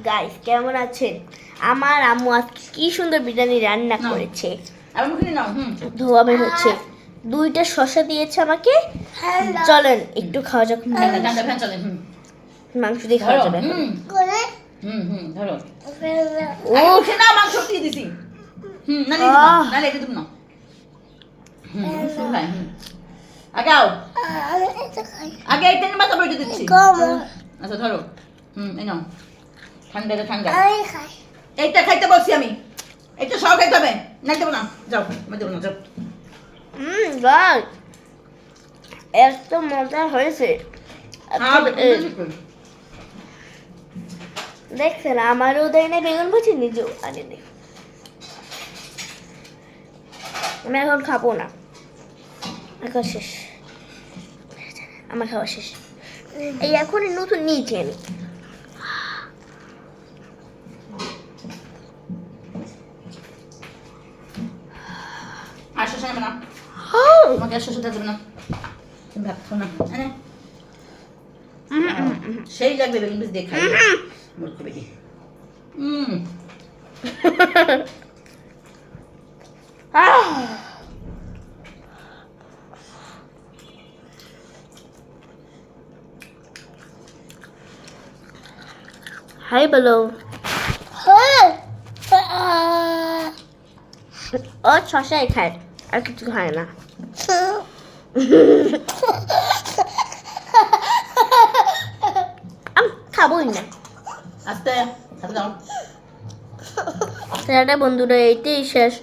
Guys কেমন আছেন? আমার আম্মু আজকে কি সুন্দর বিরিয়ানি রান্না করেছে। ধোয়া বের হচ্ছে। দুইটা শসা দিয়েছে আমাকে। চলেন একটু খাওয়া যাক। মাংস দিয়ে খাওয়া যাবে। ধরো ও না মাংস দিয়ে দিছি না এটা দিব না আগাও আগে এই তেল মাথা বইতে দিচ্ছি আচ্ছা ধরো এই নাও ঠান্ডা এইটা খাইতে বলছি আমি এইটা সব খাইতে হবে না দেবো না যাও আমি দেবো না যাও গাইস এত মজা হয়েছে। দেখছেন আমারও দেয় না বেগুন ভাজি, নিজেও আনে নেই। আমি এখন খাবো না, এখন শেষ, আমার খাওয়া শেষ। এই এখনই নতুন নিয়েছি আমি। আর শশা নেবে না তোমাকে আর শশা দেবে না তুমি ভাত খাও না সেই লাগবে বেগুন ভাজি দিয়ে খাই মূর্খ বেটি হাই বলো। ও শশাই খায়, আর কিছু খায় না। আমি খাবোই না। আস্তে হাতে দাও বন্ধুরা এইটাই শেষ।